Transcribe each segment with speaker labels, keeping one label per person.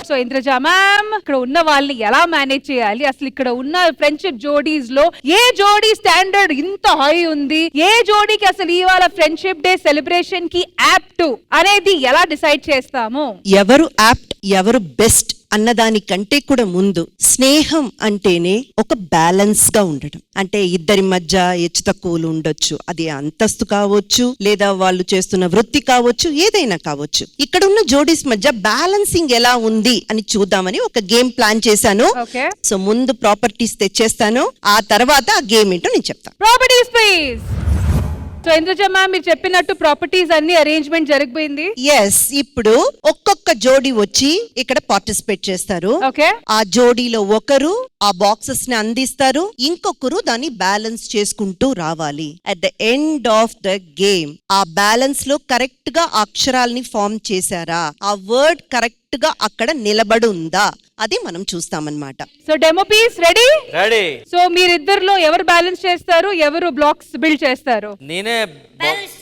Speaker 1: So Indraja ma'am, ఇక్కడ ఉన్న వాళ్ళని ఎలా మేనేజ్ చేయాలి, అసలు ఇక్కడ ఉన్న ఫ్రెండ్షిప్ జోడీస్ లో ఏ జోడీ స్టాండర్డ్ ఇంత హై ఉంది, ఏ జోడీకి అసలు ఇవాళ ఫ్రెండ్షిప్ డే సెలబ్రేషన్ కి యాప్ట్ అనేది ఎలా డిసైడ్ చేస్తాము?
Speaker 2: ఎవరు యాప్ట్ ఎవరు బెస్ట్ అన్నదానికంటే కూడా ముందు స్నేహం అంటేనే ఒక బ్యాలెన్స్ గా ఉండడం. అంటే ఇద్దరి మధ్య హెచ్చు తక్కువలు ఉండొచ్చు, అది అంతస్తు కావచ్చు లేదా వాళ్ళు చేస్తున్న వృత్తి కావచ్చు, ఏదైనా కావచ్చు. ఇక్కడ ఉన్న జోడీస్ మధ్య బ్యాలెన్సింగ్ ఎలా ఉంది అని చూద్దామని ఒక గేమ్ ప్లాన్ చేశాను. సో ముందు ప్రాపర్టీస్ తెచ్చేస్తాను, ఆ తర్వాత ఆ గేమ్ ఏంటో నేను చెప్తాను.
Speaker 1: Properties please. So Indraja ma'am, మీరు చెప్పినట్టు ప్రాపర్టీస్ అన్ని అరేంజ్మెంట్ జరిగిపోయింది.
Speaker 2: ఎస్, ఇప్పుడు ఒక్కొక్క జోడీ వచ్చి ఇక్కడ పార్టిసిపేట్ చేస్తారు. ఆ జోడీలో ఒకరు ఆ బాక్సెస్ ని అందిస్తారు, ఇంకొకరు దాన్ని బ్యాలెన్స్ చేసుకుంటూ రావాలి. At the end of the game ఆ బ్యాలెన్స్ లో కరెక్ట్ గా అక్షరాల్ని ఫామ్ చేశారా, ఆ వర్డ్ కరెక్ట్ గా అక్కడ నిలబడి ఉందా, అది మనం చూస్తామన్నమాట.
Speaker 1: So demo piece ready?
Speaker 3: Ready.
Speaker 1: So మీరిద్దరిలో ఎవరు బ్యాలెన్స్ చేస్తారు, ఎవరు బ్లాక్స్ బిల్డ్ చేస్తారు?
Speaker 3: నేనే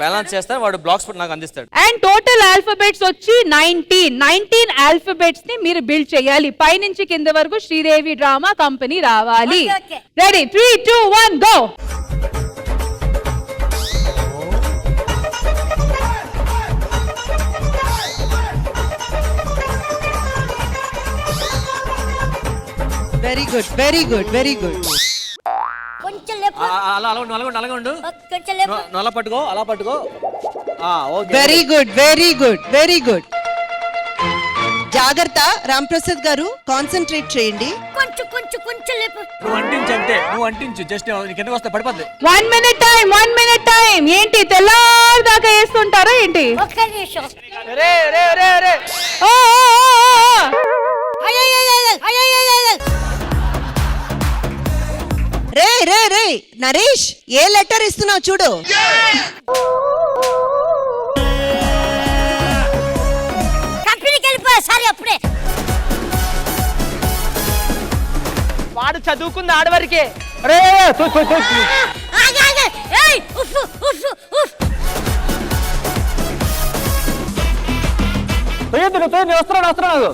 Speaker 3: బ్యాలెన్స్ చేస్తాను, వాడు బ్లాక్స్ నాకు అందిస్తాడు.
Speaker 1: అండ్ టోటల్ ఆల్ఫాబెట్స్ వచ్చి 19 ఆల్ఫాబెట్స్ ని మీరు బిల్డ్ చేయాలి. పై నుంచి కింద వరకు శ్రీదేవి డ్రామా కంపెనీ రావాలి. Ready? 3, 2, 1 go.
Speaker 2: Very good, very good, very good.
Speaker 4: కొంచెం లేపు.
Speaker 3: అలా ఉండు.
Speaker 4: కొంచెం లేపు.
Speaker 3: అలా పట్టుకో, అలా పట్టుకో. Okay.
Speaker 2: Very good, very good, very good. జాగ్రత్త రాంప్రసాద్ గారు, కాన్సంట్రేట్ చేయండి.
Speaker 4: కొంచెం లేపు.
Speaker 3: నువ్వు అంటించు అంతే, నువ్వు అంటించు. జస్ట్ కిందకి వస్తే పడిపోద్ది.
Speaker 1: 1 minute టైం. ఏంటి తెల్లారి దాకా వేస్తుంటారా ఏంటి?
Speaker 4: ఒక్క నిమిషం.
Speaker 3: రే రే రే రే.
Speaker 1: ఓ
Speaker 2: రే రే రే నరేష్, ఏ లెటర్ ఇస్తున్నావు చూడు.
Speaker 4: కంపెనీకి వెళ్ళిపోయా సారీ అప్పుడే.
Speaker 3: వాడు చదువుకుంది ఆడవరకే. వస్తున్నాడు.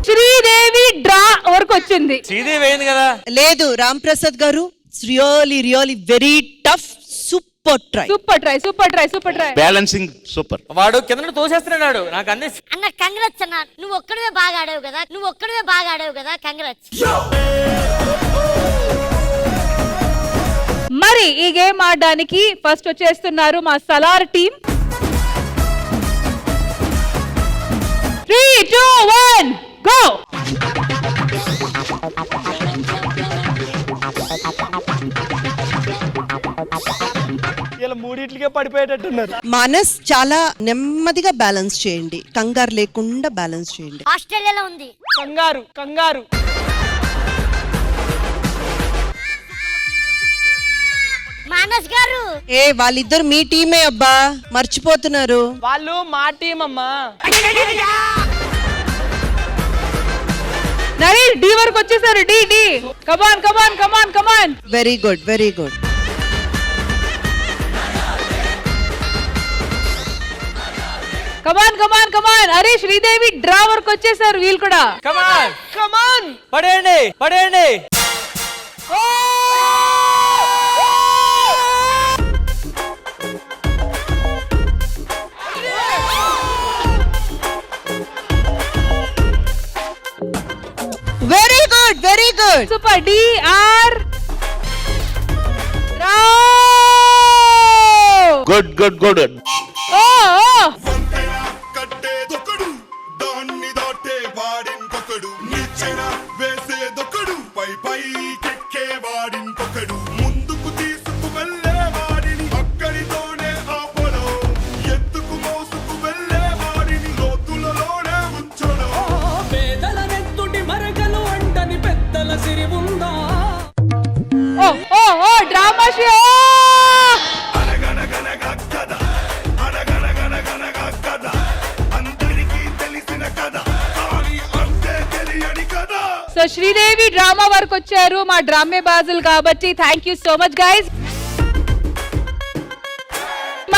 Speaker 1: శ్రీదేవి డ్రా వరకు వచ్చింది.
Speaker 3: శ్రీదేవి అయింది కదా?
Speaker 2: లేదు రాంప్రసాద్ గారు, really really very tough.
Speaker 1: Super try.
Speaker 5: Balancing super.
Speaker 3: వాడు కింద తోసేస్తున్నాడు, నాకు అన్ని.
Speaker 4: అన్న కంగ్రాట్స్ అన్న, నువ్వు ఒక్కడే బాగా ఆడావు కదా, కంగ్రాట్స్.
Speaker 1: మరి ఈ గేమ్ ఆడడానికి ఫస్ట్ వచ్చేస్తున్నారు మా సలార్ టీం. 3, 2, 1 గో.
Speaker 3: ఇలా మూడిట్లకే పడిపోయేటట్టున్నారు.
Speaker 2: మనస్ చాలా నెమ్మదిగా బ్యాలెన్స్ చేయండి, కంగారు లేకుండా బ్యాలెన్స్ చేయండి.
Speaker 4: ఆస్ట్రేలియాలో ఉంది
Speaker 3: కంగారు.
Speaker 4: మానస్ గారు,
Speaker 2: వాళ్ళిద్దరు మీ టీమే అబ్బా, మర్చిపోతున్నారు.
Speaker 3: వాళ్ళు మా టీం అమ్మా.
Speaker 1: నరేష్ డి వరకు వచ్చేసారు. డి come on.
Speaker 2: Very good, very good.
Speaker 1: Come on. అరే శ్రీదేవి డ్రా వరకు వచ్చేసారు వీళ్ళు కూడా.
Speaker 3: కమాన్ పడేయండి.
Speaker 2: Very good.
Speaker 1: Super. DR
Speaker 5: good.
Speaker 6: కట్టేదొకడు, దాన్ని దాటే వాడింకొకడు, నిచ్చెన వేసేదొకడు, పై కెక్కే వాడింకొకడు, ముందుకు తీసుకు వెళ్ళే వాడిని అక్కడితోనే ఆపడం, ఎత్తుకు మోసుకు వెళ్ళే వాడిని లోతులలోనే ఉంచడం.
Speaker 7: పేదల నెత్తుటి మరకలు అంటని పెద్దల సిరి ఉందా.
Speaker 1: Drama show. So Sridevi drama వరకు వచ్చారు మా డ్రామే బాజులు కాబట్టి thank you so much guys.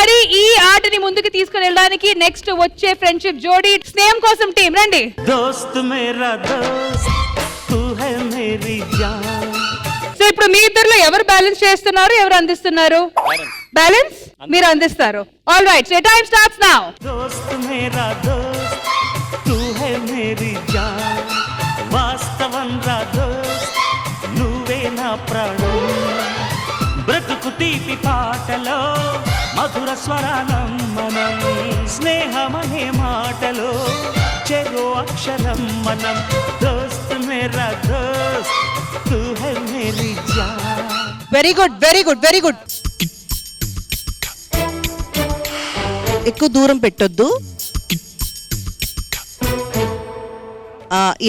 Speaker 1: మరి ఈ ఆటని ముందుకు తీసుకుని వెళ్ళడానికి నెక్స్ట్ వచ్చే ఫ్రెండ్షిప్ జోడీ స్నేహం కోసం టీం రండి.
Speaker 8: दोस्त मेरा दोस्त तू है मेरी जान
Speaker 1: సో ఇప్పుడు మీ ఇద్దరులో ఎవరు బ్యాలెన్స్ చేస్తున్నారు, ఎవరు అందిస్తున్నారు? బ్యాలెన్స్ మీరు అందిస్తారు. All right, so time starts now.
Speaker 8: दोस्त मेरा दोस्त तू है मेरी जान వాస్తవం రా దోస్త్ నువ్వే నా ప్రాణం బ్రతుకు తీపి పాటలో మధుర స్వరాలం మనం స్నేహమనే మాటలో చెరో అక్షరం మనం దోస్త్ మేరా దోస్త్ తూ హై మేరీ జాన్.
Speaker 2: Very good, very good, very good. ఎక్కువ దూరం పెట్టొద్దు.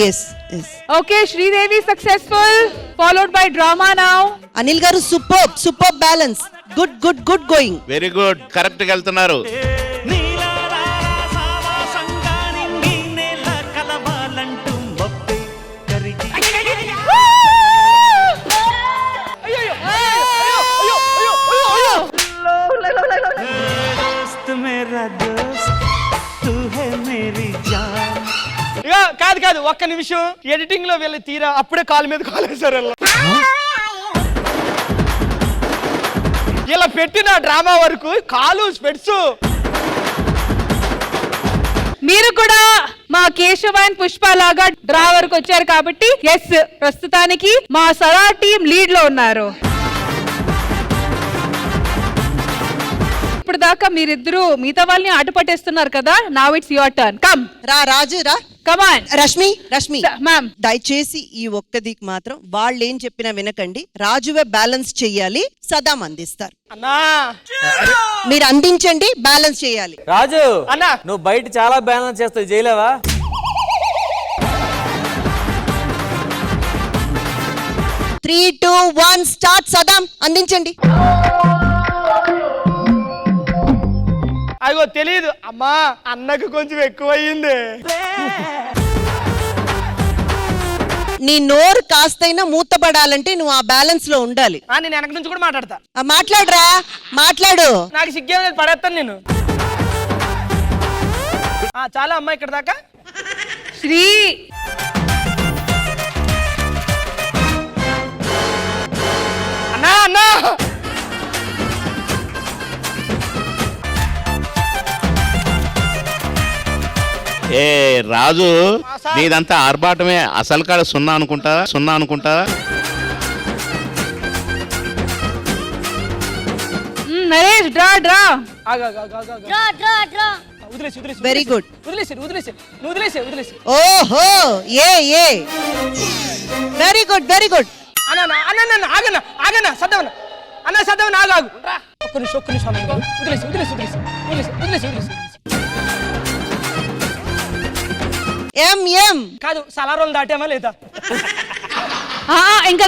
Speaker 2: Yes yes.
Speaker 1: Okay, Sridevi successful, followed by drama now.
Speaker 2: Anil garu super, super balance. Good good good going.
Speaker 5: Very good, correct గా వెళ్తున్నారు.
Speaker 8: నీలారా సావాసంగాని నీ నేల కలవాలంటూ మొప్పే కరిగి दोस्त मेरा दोस्त तू है मेरी जान.
Speaker 9: కాదు కాదు, ఒక్క నిమిషం. ఎడిటింగ్ లో వీళ్ళు తీరా అప్పుడే కాలు మీద కాలు వేశారు. ఇలా పెట్టిన డ్రామా వరకు కాలు స్పెట్స్.
Speaker 1: మీరు కూడా మా కేశవ్ అండ్ పుష్ప లాగా డ్రా వరకు వచ్చారు కాబట్టి ఎస్, ప్రస్తుతానికి మా సరా టీం లీడ్ లో ఉన్నారు. ఇప్పుడు దాకా మీరిద్దరు మిగతా వాళ్ళని ఆట పట్టేస్తున్నారు కదా. Now it's your turn. Come
Speaker 2: రా రాజు రా.
Speaker 1: Come on.
Speaker 2: Rashmi, Rashmi
Speaker 1: ma'am,
Speaker 2: దయచేసి ఈ ఒక్కదికి మాత్రం వాళ్ళు ఏం చెప్పినా వినకండి. రాజువే బ్యాలెన్స్ చెయ్యాలి, సదాం అందిస్తారు.
Speaker 9: అన్నా
Speaker 2: మీరు అందించండి, బ్యాలెన్స్ చేయాలి.
Speaker 3: రాజు
Speaker 9: అన్నా,
Speaker 3: నువ్వు బయట చాలా బ్యాలెన్స్ చేస్తావు, చేయలేవా?
Speaker 2: 3, 2, 1 స్టార్ట్. సదాం అందించండి.
Speaker 9: అయ్యో తెలీదు అమ్మా, అన్నకు కొంచెం ఎక్కువయ్యింది.
Speaker 2: నీ నోరు కాస్తైనా మూతపడాలంటే నువ్వు ఆ బ్యాలెన్స్ లో ఉండాలి.
Speaker 9: నేను వెనక నుంచి కూడా మాట్లాడతా.
Speaker 2: మాట్లాడరా, మాట్లాడు.
Speaker 9: నాకు సిగ్గేం లేదు, పడేస్తాను నేను. చాలా అమ్మా ఇక్కడ దాకా.
Speaker 1: శ్రీ
Speaker 9: అన్నా అన్నా
Speaker 5: ఏ రాజు, నీదంతా ఆర్భాటమే. అసలు కాడ సున్నా అనుకుంటా.
Speaker 1: Naresh draw draw.
Speaker 4: Draw draw draw.
Speaker 9: వదిలేసి వదిలేసి
Speaker 2: వెరీ గుడ్.
Speaker 9: వదిలేసి వదిలేసి నువ్వు వదిలేసి వదిలేసి.
Speaker 2: ఓహో, ఏ ఏ వెరీ గుడ్, వెరీ గుడ్.
Speaker 9: అన్న అన్న ఆగన్నా ఆగన్నా సద్దవన్న అన్న సద్దవన్న ఆగాగు. ఒక్క నిమిషం అన్న. వదిలేసి వదిలేసి వదిలేసి వదిలేసి వదిలేసి వదిలేసి.
Speaker 2: ఎం ఎం
Speaker 9: కాదు, సలారోలు దాటామా లేదా?
Speaker 1: ఇంకా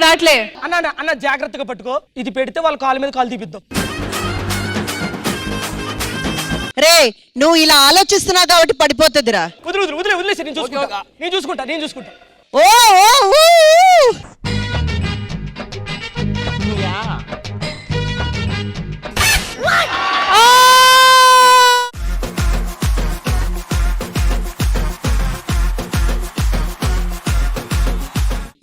Speaker 1: దాట్లే.
Speaker 9: అన్న అన్న జాగ్రత్తగా పట్టుకో. ఇది పెడితే వాళ్ళ కాలు మీద కాలు తీపిద్దాం.
Speaker 2: రే, నువ్వు ఇలా ఆలోచిస్తున్నావు కాబట్టి పడిపోతుందిరా.
Speaker 9: వదిలేసి నేను చూసుకుంటా.
Speaker 2: ఓ ఓ ఊ.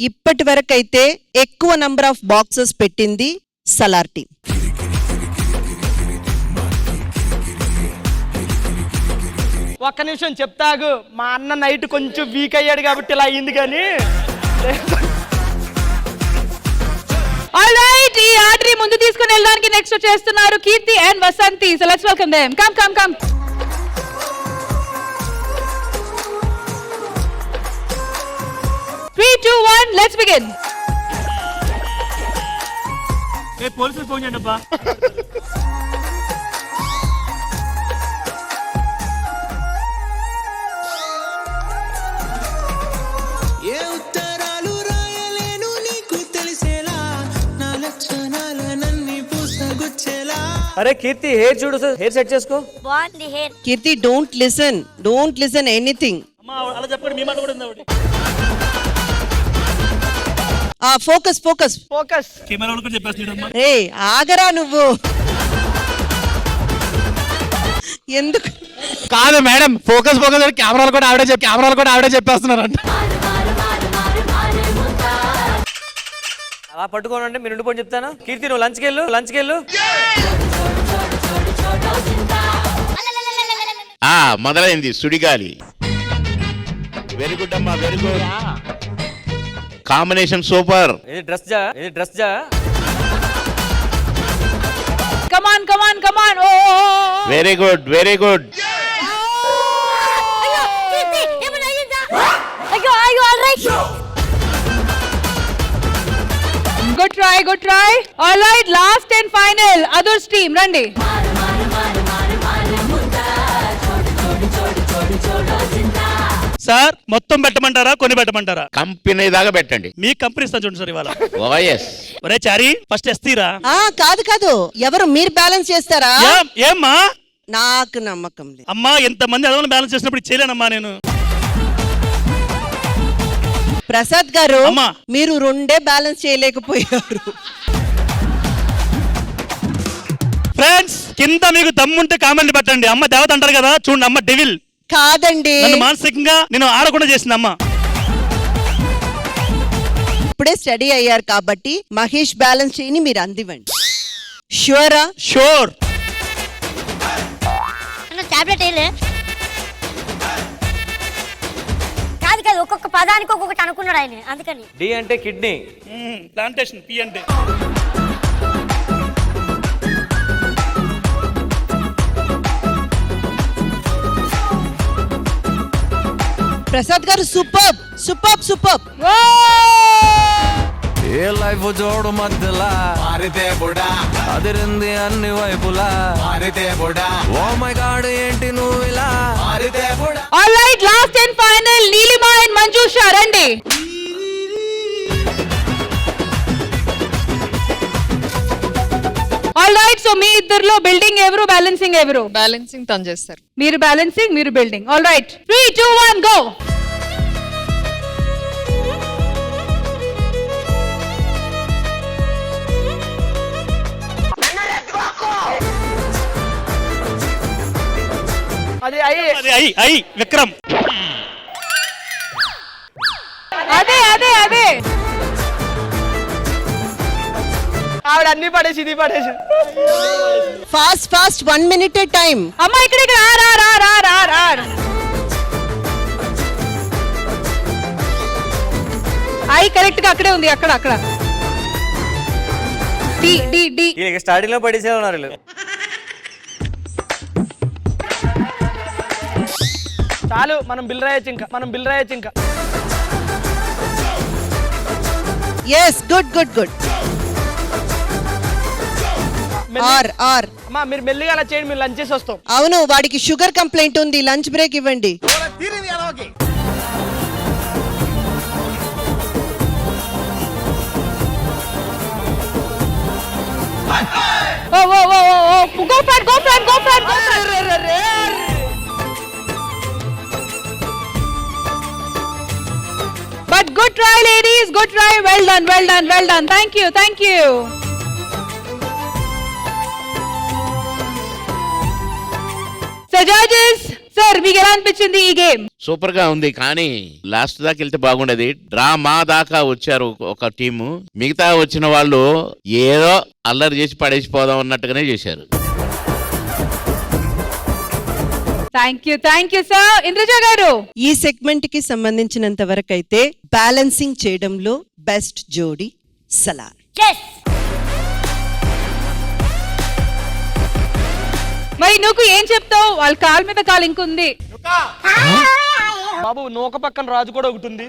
Speaker 2: ఇప్పటి వరకు అయితే ఎక్కువ నంబర్ ఆఫ్ బాక్సెస్ పెట్టింది సలార్ టీం.
Speaker 9: ఒక్క నిమిషం చెప్తాగు. మా అన్న నైట్ కొంచెం వీక్ అయ్యాడు కాబట్టి ఇలా అయింది కానీ.
Speaker 1: ఆల్రైట్, ఈ ఆర్డర్ ముందు తీసుకుని వెళ్ళడానికి నెక్స్ట్ చేస్తున్నారు Keerthi and Vasanthi. So let's welcome them. Come 3, 2, 1 let's begin.
Speaker 8: పోలీసులు ఫోన్ చేయండి అబ్బా.
Speaker 7: ఏ ఉత్తరాలు రాయలేను నీకు తెలిసేలా నా లక్షణాలనన్నీ పూసగుచ్చేలా.
Speaker 3: అరే కీర్తి, హెయిర్ చూడు, హెయిర్ సెట్ చేసుకో.
Speaker 4: బాగుంది hair.
Speaker 2: Keerthi, don't listen anything.
Speaker 8: అలా చెప్పండి, మీ మాట కూడా ఉంది.
Speaker 2: ఫోకస్.
Speaker 8: కెమెరా కూడా చెప్పేస్తాడమ్మా.
Speaker 2: రే ఆగరా నువ్వు. ఎందుకు
Speaker 9: కాదు మేడం, ఫోకస్ కెమెరాలు కూడా ఆవిడే చెప్పేస్తున్నారంట.
Speaker 3: అలా పట్టుకోనంటే మీరు ఉండిపోయి చెప్తాను. కీర్తి నువ్వు లంచ్కి వెళ్ళు.
Speaker 5: మొదలైంది సుడిగాలి. వెరీ గుడ్ అమ్మా, వెరీ గుడ్. Combination super.
Speaker 3: ఇది డ్రెస్ జా
Speaker 1: కమాన్ ఓ
Speaker 5: వెరీ గుడ్, వెరీ గుడ్.
Speaker 4: అయ్యో కీర్తి ఏమైనా అయ్యిందా? అయ్యో alright.
Speaker 1: Good try. Alright, last and final others team రండి.
Speaker 9: సార్ మొత్తం పెట్టమంటారా, కొన్ని పెట్టమంటారా?
Speaker 5: కంపెనీ దాకా పెట్టండి.
Speaker 9: మీ కంపెనీ ఇస్తాను చూడండి సార్ ఇవాళ.
Speaker 5: ఓఎస్.
Speaker 9: ఒరే చారి, ఫస్ట్ ఎస్తీరా.
Speaker 2: కాదు ఎవరు మీరు బ్యాలెన్స్ చేస్తారా?
Speaker 9: ఏమ్మా?
Speaker 2: నాకు నమ్మకం లేదు.
Speaker 9: అమ్మా, ఎంతమంది అదనం బ్యాలెన్స్ చేసినప్పుడు చేయలేనమ్మా నేను.
Speaker 2: ప్రసాద్ గారు,
Speaker 9: అమ్మా.
Speaker 2: మీరు రెండే బ్యాలెన్స్ చేయలేకపోయారు.
Speaker 9: ఫ్రెండ్స్, కింద మీకు దమ్ముంటే కామెంట్ పెట్టండి. అమ్మ దేవత అంటారు కదా, చూడండి అమ్మ డెవిల్.
Speaker 2: కాదండి,
Speaker 9: నన్ను మానసికంగా నేను ఆడకుండా చేసింది అమ్మ.
Speaker 2: ఇప్పుడే స్టడీ అయ్యారు కాబట్టి మహేష్ బ్యాలెన్స్ చేయని మీరు అందివ్వండి. షూరా?
Speaker 9: షూర్.
Speaker 4: అన్న టాబ్లెట్ వేయలే. కాదు ఒక్కొక్క పదానికి ఒక్కొక్కటి అనుకున్నాడు ఆయన, అందుకని.
Speaker 3: డి అంటే కిడ్నీ.
Speaker 9: ప్లాంటేషన్. పి అంటే
Speaker 2: ప్రసాద్ గారు సూపర్.
Speaker 10: ఏ లైఫ్ జోడు మధ్యలా
Speaker 6: మారితే బుడా
Speaker 10: అదిరింది అన్ని వైపులా
Speaker 6: మారితే బుడా
Speaker 10: ఓ మై గాడ్ ఏంటి నువ్వు ఇలా
Speaker 6: మారితే బుడా.
Speaker 1: Alright, last and final Neelima and Manjusha రండి. ఆల్రైట్, సో మీ ఇద్దరిలో బిల్డింగ్ ఎవరు, బ్యాలెన్సింగ్ ఎవరు?
Speaker 11: బ్యాలెన్సింగ్ తను చేస్తారు.
Speaker 1: మీరు బ్యాలెన్సింగ్, మీరు బిల్డింగ్. Alright, 3, 2, 1 go.
Speaker 9: అది ఐ విక్రమ్.
Speaker 1: అదే
Speaker 9: ఆవిడ అన్ని పడేసి ఇది పడేసి.
Speaker 2: Fast 1 minute time.
Speaker 1: అమ్మ ఇక్కడ రా. ఐ కరెక్ట్ గా అక్కడే ఉంది, అక్కడ. డి.
Speaker 3: స్టార్టింగ్ లో పడేసే ఉన్నారు వీళ్ళు.
Speaker 9: చాలు, మనం బిల్ రాయొచ్చు ఇంకా.
Speaker 2: Yes, good. ఆర్.
Speaker 9: అమ్మా మీరు మెల్లిగా అలా చేయండి, మీరు లంచ్ చేసి వస్తాం.
Speaker 2: అవును, వాడికి షుగర్ కంప్లైంట్ ఉంది, లంచ్ బ్రేక్ ఇవ్వండి.
Speaker 1: Go front. But good try, ladies. Good try. Well done. Thank you. So judges, sir, మీకు ఎలా అనిపించింది ఈ గేమ్?
Speaker 5: సూపర్ గా ఉంది, కానీ లాస్ట్ దాకా వెళ్తే బాగుండేది. డ్రా మా దాకా వచ్చారు ఒక టీము, మిగతా వచ్చిన వాళ్ళు ఏదో అల్లరి చేసి పడేసిపోదాం అన్నట్టుగానే చేశారు.
Speaker 1: Thank you sir. ఇంద్రజ గారు,
Speaker 2: ఈ సెగ్మెంట్ కి సంబంధించినంత వరకు అయితే బ్యాలెన్సింగ్ చేయడంలో బెస్ట్ జోడీ సలార్.
Speaker 1: మరి నువ్వు ఏం చెప్తావు? వాళ్ళ కాలు మీద కాలు ఇంకుంది.
Speaker 9: బాబు, నూక పక్కన రాజు కూడా ఒకటి ఉంది.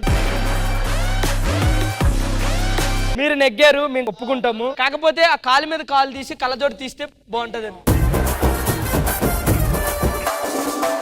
Speaker 9: మీరు నెగ్గారు, మేము ఒప్పుకుంటాము. కాకపోతే ఆ కాలు మీద కాలు తీసి కళ్ళజోడు తీస్తే బాగుంటది.